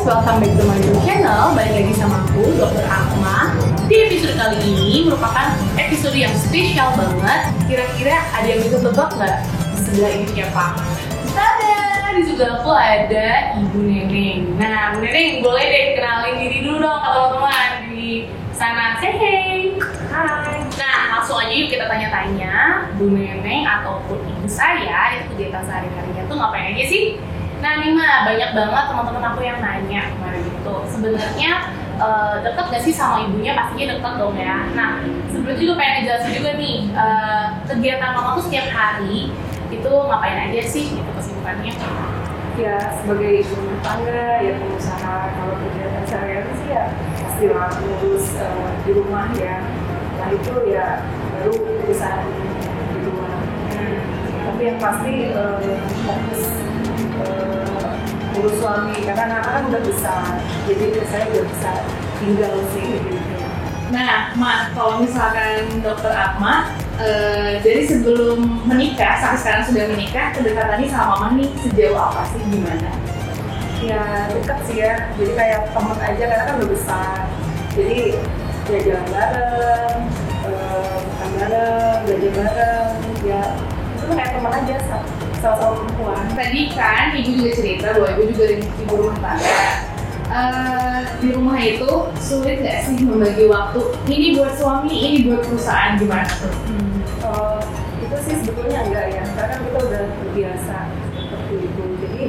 guys, welcome back to my YouTube channel. Balik lagi sama aku, Dr. Akma. Di episode kali ini merupakan episode yang spesial banget. Kira-kira ada yang bisa tebak nggak di sebelah ini siapa? Tada! Di sebelah aku ada Ibu Neneng. Nah, Bu Neneng boleh deh kenalin diri dulu dong ke teman-teman di sana. Say hey! Hai! Nah, langsung aja yuk kita tanya-tanya Bu Neneng ataupun ibu saya itu kegiatan sehari-harinya tuh ngapain aja sih? Nah nih mah banyak banget teman-teman aku yang nanya kemarin gitu. Sebenarnya deket gak sih sama ibunya? Pastinya deket dong ya. Nah sebelumnya juga pengen ngejelasin juga nih kegiatan mama tuh setiap hari itu ngapain aja sih gitu kesibukannya? Ya sebagai ibu rumah tangga ya pengusaha, kalau kegiatan sehari-hari sih ya istilah ngurus di rumah ya. Nah itu ya baru urusan di rumah. Tapi yang pasti fokus urus suami karena anak-anak kan udah besar, jadi saya udah bisa tinggal sih gitu. Nah, Mak, kalau misalkan Dokter Akma dari sebelum menikah sampai sekarang sudah menikah, kedekatannya sama Mama nih sejauh apa sih, gimana? Ya dekat sih ya, jadi kayak temen aja karena kan udah besar, jadi ya jalan bareng, makan bareng, belajar bareng, ya itu kayak teman aja sama perempuan. Tadi kan Ibu juga cerita bahwa Ibu juga ibu rumah tangga. Di rumah itu sulit nggak sih membagi waktu? Ini buat suami, ini buat perusahaan, gimana tuh? Itu sih sebetulnya enggak ya, karena kan kita udah terbiasa seperti itu. Jadi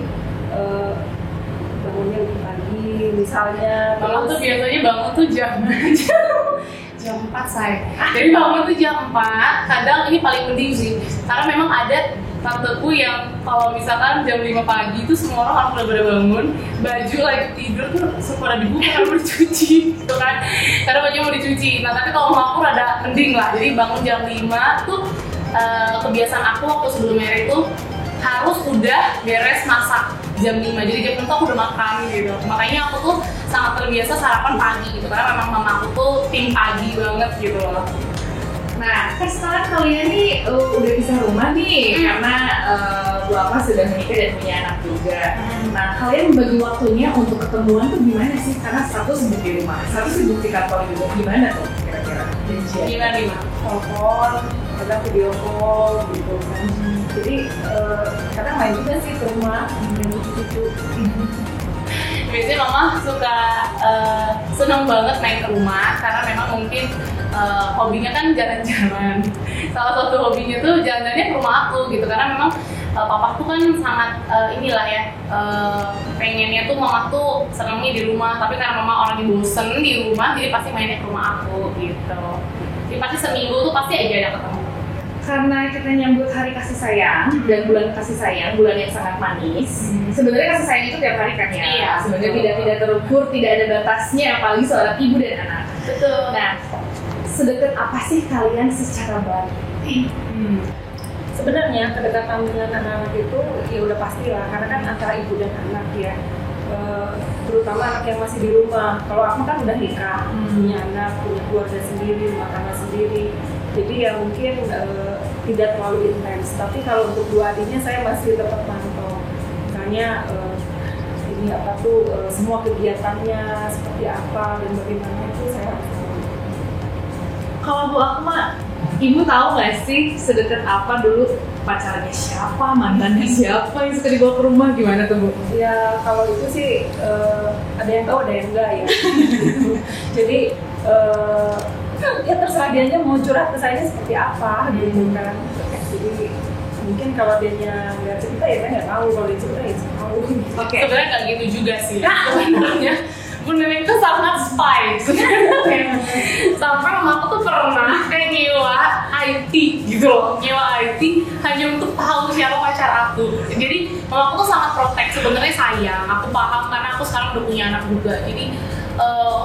bangunnya lebih pagi, misalnya. Bangun tuh biasanya bangun tuh jam 4 saya. Jadi bangun tuh jam 4, kadang ini paling mending sih. Karena memang ada tanteku yang kalau misalkan jam 5 pagi itu semua orang udah pada bangun, baju lagi tidur tuh semua udah dibuka karena mau dicuci gitu kan, karena baju mau dicuci. Nah tapi kalau aku rada mending lah, jadi bangun jam 5 tuh kebiasaan aku waktu sebelum married itu harus udah beres masak jam 5, jadi jam 6 tuh aku udah makan gitu. Makanya aku tuh sangat terbiasa sarapan pagi gitu, karena memang mama aku tuh tim pagi banget gitu loh. Nah, kan sekarang kalian nih udah pisah rumah nih, karena Bu Akma sudah menikah dan punya anak juga. Nah, kalian membagi waktunya untuk ketemuan tuh gimana sih? Karena satu sibuk di rumah, satu sibuk di kantor juga. Gimana tuh kira-kira? Gimana? Telepon, kadang video call gitu kan. Jadi kadang main juga sih ke rumah, main cucu-cucu. Biasanya mama suka senang banget main ke rumah karena memang mungkin hobinya kan jalan-jalan. Salah satu hobinya tuh jalan-jalannya ke rumah aku gitu, karena memang papaku kan sangat inilah ya, pengennya tuh mama tuh senangnya di rumah, tapi karena mama orangnya bosen di rumah jadi pasti mainnya ke rumah aku gitu. Jadi pasti seminggu tuh pasti aja ada ketemu. Karena kita nyambut hari kasih sayang dan bulan kasih sayang, bulan yang sangat manis. Sebenarnya kasih sayang itu tiap hari kan ya. Iya. Sebenarnya tidak terukur, tidak ada batasnya, apalagi seorang ibu dan anak. Betul. Nah, sedekat apa sih kalian secara batin? Sebenarnya kedekatan dengan anak-anak itu ya udah pasti lah, karena kan antara ibu dan anak ya. Terutama anak yang masih di rumah. Kalau aku kan udah nikah, punya anak, punya keluarga sendiri, rumah tangga sendiri. Jadi ya mungkin tidak terlalu intens. Tapi kalau untuk dua adiknya saya masih tetap pantau. Misalnya ini apa tuh semua kegiatannya seperti apa dan bagaimana itu saya harus tahu. Kalau Bu Akma, Ibu tahu nggak sih sedekat apa dulu pacarnya siapa, mantannya siapa yang suka dibawa ke rumah, gimana tuh Bu? Ya kalau itu sih ada yang tahu ada yang enggak ya. Jadi ya terserah dianya mau curhat ke saya seperti apa gitu kan. Jadi mungkin kalau dianya nggak cerita ya saya nggak tahu, kalau dia cerita ya saya tahu. Oke. Sebenarnya nggak gitu juga sih. Sebenarnya Bu Neneng itu sangat spy. Sampai mama aku tuh pernah kayak nyewa IT gitu loh, nyewa IT hanya untuk tahu siapa pacar aku. Jadi mama aku tuh sangat protek. Sebenarnya sayang, aku paham karena aku sekarang udah punya anak juga. Jadi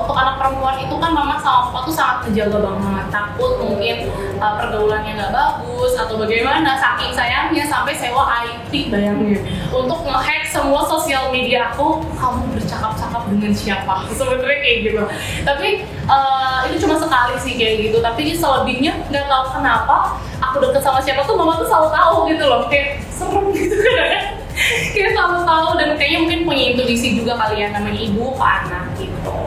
untuk anak perempuan itu kan mama sama papa tuh sangat menjaga banget, takut mungkin pergaulannya nggak bagus atau bagaimana, saking sayangnya sampai sewa IT, bayangin, untuk ngehack semua sosial media aku, kamu bercakap-cakap dengan siapa, sebenarnya kayak gitu. Tapi itu cuma sekali sih kayak gitu, tapi selebihnya nggak tahu kenapa aku deket sama siapa tuh mama tuh selalu tahu gitu loh, kayak serem gitu kan. Kayak selalu tahu dan kayaknya mungkin punya intuisi juga kali ya namanya ibu ke anak gitu.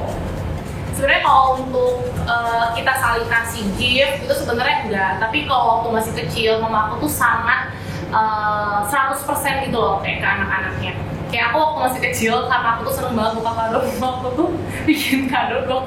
Sebenarnya kalau untuk kita saling kasih gift itu sebenarnya enggak, tapi kalau waktu masih kecil mama aku tuh sangat 100% gitu loh kayak ke anak-anaknya. Kayak aku waktu masih kecil karena aku tuh seneng banget buka kado, aku tuh bikin kado 2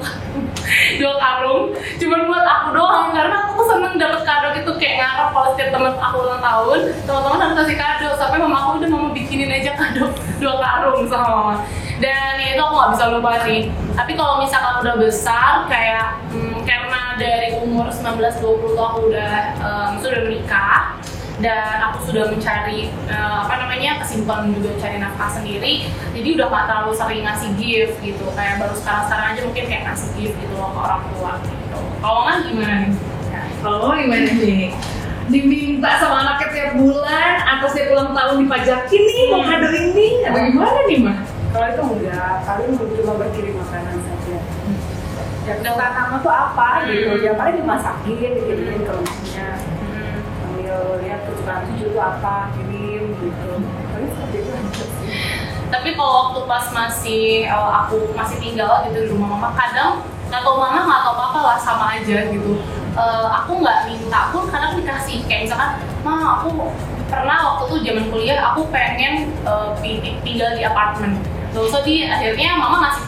karung cuma buat aku doang karena aku tuh seneng dapet kado gitu, kayak ngarep kalau setiap temen aku ulang tahun teman-teman harus kasih kado, sampai mama aku udah mama bikinin aja kado 2 karung sama mama, dan ya itu aku nggak bisa lupa sih. Tapi kalau misalkan udah besar kayak karena dari umur 19-20 tuh aku sudah menikah dan aku sudah mencari kesibukan juga cari nafkah sendiri, jadi udah gak terlalu sering ngasih gift gitu, kayak baru sekarang aja mungkin kayak ngasih gift gitu loh ke orang tua gitu. Kalau kan gimana nih? Kalau gimana nih? Diminta sama anaknya tiap bulan atau setiap ulang tahun dipajakin nih mau kado ini atau gimana nih mah? Kalau itu enggak, kalian cuma berkirim makanan saja. Yang pertama tuh apa gitu, ya paling dimasakin, dikirimin ke rumahnya. Lihat kesukaan cucu itu apa, kirim gitu. Paling seperti itu aja sih. Tapi kalau waktu pas aku masih tinggal gitu di rumah mama, kadang nggak tau mama nggak tau papa lah sama aja gitu. Aku nggak minta pun kadang dikasih, kayak misalkan ma aku pernah waktu tuh zaman kuliah aku pengen tinggal di apartemen. Terus akhirnya mama ngasih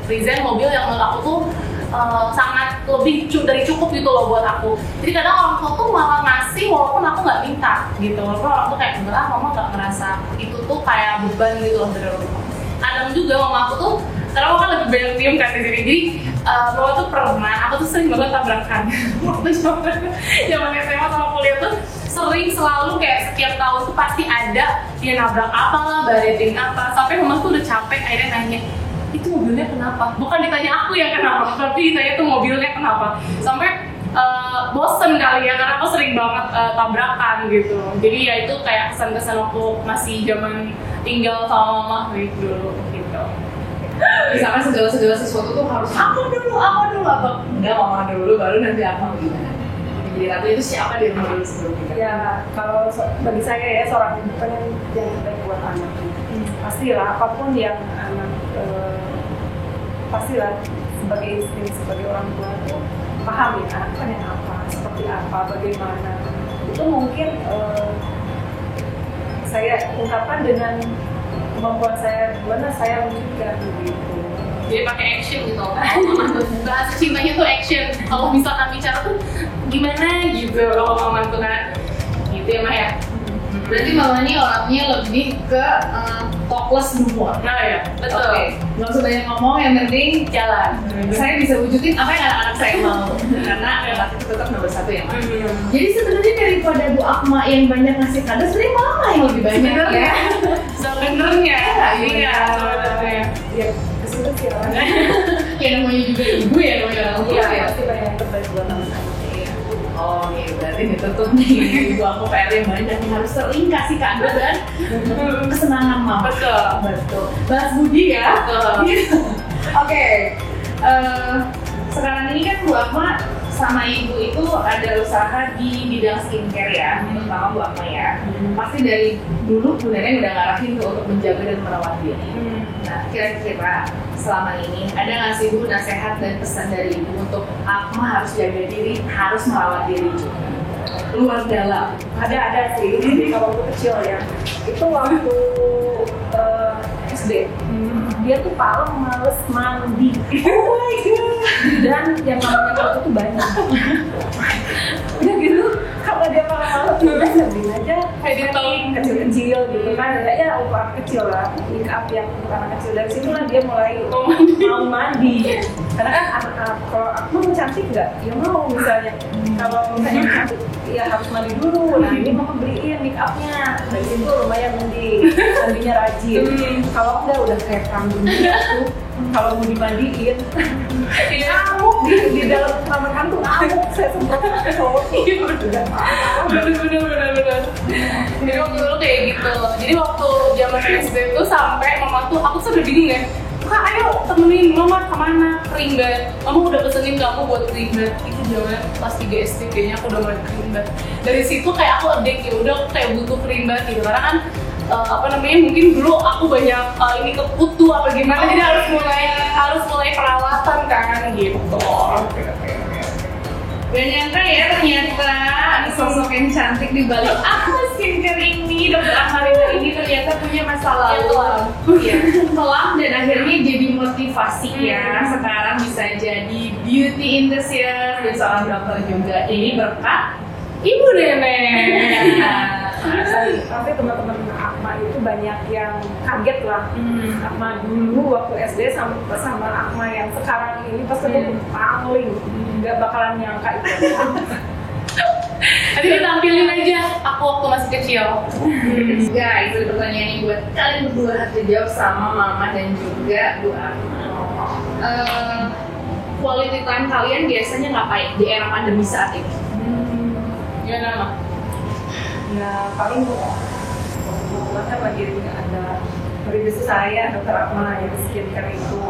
present mobil yang menurut aku tuh sangat lebih dari cukup gitu loh buat aku. Jadi kadang orang tua tuh malah ngasih walaupun aku nggak minta gitu. Walaupun orang tuh kayak enggak, mama nggak ngerasa itu tuh kayak beban gitu loh dari rumah. Kadang juga mama aku tuh, karena aku kan lebih banyak diem kan di sini. Jadi mama tuh pernah, aku tuh sering banget tabrakan. Waktu zaman SMA sama kuliah tuh selalu kayak setiap tahun tuh pasti ada dia nabrak apa lah, bareting apa. Sampai mama tuh udah capek akhirnya nanya, itu mobilnya kenapa? Bukan ditanya aku yang kenapa, tapi ditanya tuh mobilnya kenapa. Sampai bosen kali ya, karena aku sering banget tabrakan gitu. Jadi ya itu kayak kesan-kesan waktu masih zaman tinggal sama mama dulu gitu. Misalkan segala sesuatu tuh harus aku dulu apa? Enggak, mama dulu baru nanti apa gimana. Jadi ratu itu siapa di rumah dulu sebelum kita? Ya kalau bagi saya ya seorang ibu kan yang terbaik buat anaknya. Pastilah apapun yang anak pastilah sebagai istri, sebagai orang tua itu paham ya anak kan yang apa, seperti apa, bagaimana. Itu mungkin saya ungkapkan dengan kemampuan saya, gimana saya wujudkan gitu. Jadi pakai action gitu. Bahasa cintanya tuh action. Kalau misalkan bicara tuh gimana gitu kalau mama tuh kan. Gitu ya Mah ya. Berarti mama ini orangnya lebih ke talkless dulu. Nah ya, betul. Oke. Nggak usah banyak ngomong, yang penting jalan. Saya bisa wujudin apa yang anak-anak saya mau. Karena anak itu tetap nomor 1 ya. Jadi sebenarnya daripada Bu Akma yang banyak ngasih kado, sebenarnya mama yang lebih banyak ya. Sebenarnya, iya sebenarnya. Ya kesini sih orang. Ya namanya juga ibu ya, namanya orang tua Iya, ya. pasti banyak yang terbaik buat anak-anak. Oh iya, berarti ditutup nih ibu aku PR yang banyak nih, harus sering kasih kado dan kesenangan mama. Betul. Balas budi ya. Betul. Oke. Sekarang ini kan Bu Akma sama ibu itu ada usaha di bidang skincare ya, terutama Bu Akma ya. Pasti dari dulu sebenarnya udah ngarahin tuh untuk menjaga dan merawat diri. Nah, kira-kira selama ini ada nggak sih Bu nasihat dan pesan dari ibu untuk Akma harus jaga diri, harus merawat diri juga? Luar dalam. Ada sih. Jadi kalau waktu kecil ya, itu waktu SD. Dia tuh paling males mandi. Oh my god. Dan yang namanya waktu itu banyak. Udah gitu, kalau dia malas udah sambil aja setting kecil-kecil gitu kan. Ya ukuran kecil lah, make up yang ukuran kecil. Dari situlah dia mulai mau mandi. Karena kan anak-anak, kalau aku mau cantik nggak? Ya mau misalnya. Kalau misalnya cantik, ya harus mandi dulu. Nah ini mau beliin make upnya. Dari situ lumayan mandinya rajin. Kalau enggak udah kayak kambing gitu. Kalau mau dimandiin, ngamuk di dalam kamar kantor ngamuk. Saya sempat cowok. Bener. Jadi waktu dulu kayak gitu. Jadi waktu zaman SD itu sampai mama tuh, aku tuh udah bingung ya. Kak, ayo temenin mama kemana? Keringbat. Mama udah pesenin kamu buat keringbat. Itu zaman kelas 3 SD kayaknya aku udah mulai keringbat. Dari situ kayak aku adek ya udah kayak butuh keringbat gitu. Karena kan apa namanya, mungkin dulu aku banyak ini kekutu apa gimana, jadi harus mulai perawatan kan gitu. Gak nyangka ya ternyata ada sosok yang cantik di balik akun skincare ini. Dokter Akmalina ini ternyata punya masa lalu ya, kelam dan akhirnya jadi motivasi ya. Sekarang bisa jadi beauty enthusiast dan seorang dokter juga. Ini berkat Ibu Nenek. Tapi teman-teman Akma itu banyak yang kaget lah. Akma dulu waktu SD sama Akma yang sekarang ini pas ketemu paling nggak bakalan nyangka itu. Nanti ditampilin aja aku waktu masih kecil. Guys, ada pertanyaan yang buat kalian berdua harus dijawab sama Mama dan juga Bu Akma. Quality time kalian biasanya ngapain di era pandemi saat ini? Gimana mah? Ya paling kan lagi ada merintis saya dokter Akma yang skincare itu.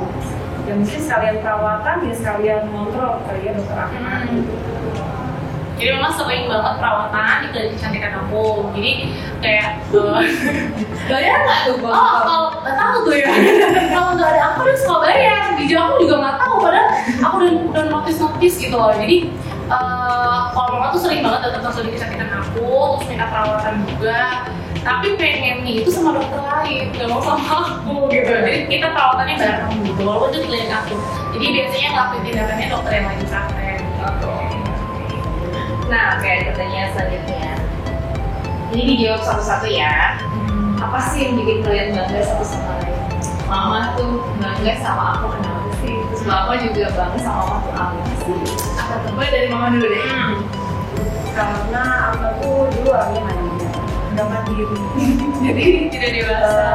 Ya mungkin sekalian perawatan ya sekalian ngontrol kali ya dokter Akma. Jadi memang sering banget perawatan di klinik kecantikan aku. Jadi kayak Bayar nggak tuh Bang? kalau nggak tahu tuh ya. Kalau nggak ada aku udah suka bayar. Di aku juga nggak tahu. Padahal aku udah notice gitu loh. Jadi kalau mama tuh sering banget datang ke klinik kecantikan aku, terus minta perawatan juga. Tapi pengennya itu sama dokter lain, nggak mau sama aku gitu. Jadi kita perawatannya bareng gitu. Walaupun itu di klinik aku. Jadi biasanya ngelakuin tindakannya dokter yang lagi praktek. Nah, oke, pertanyaan selanjutnya. Ini dijawab satu-satu ya. Apa sih yang bikin kalian bangga satu sama lain? Mama tuh bangga sama aku kenapa sih? Terus Bapak juga bangga sama Mama tuh apa sih? Apa coba dari Mama dulu deh. Karena Akma tuh dulu orangnya manja, nggak mandiri. Jadi tidak dewasa.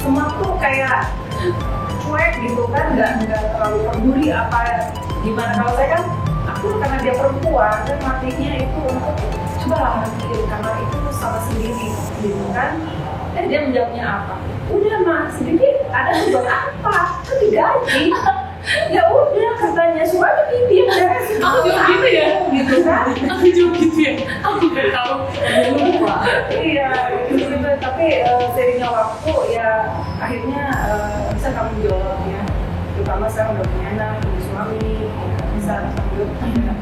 Semua tuh kayak cuek gitu kan, nggak terlalu peduli apa gimana. Kalau saya kan aku karena dia perempuan dan matinya itu untuk coba lah nanti karena itu sama sendiri gitu kan. Dia menjawabnya apa? Udah mas, sedikit ada buat apa? Kan digaji. Ya udah katanya suami pipi beres. Aku juga gitu ya. Gitu kan? Aku juga gitu ya. Aku nggak tahu. Iya, gitu. Tapi seiringnya waktu ya akhirnya bisa tanggung jawab ya. Terutama sekarang udah punya anak, punya suami, ya, bisa tanggung jawab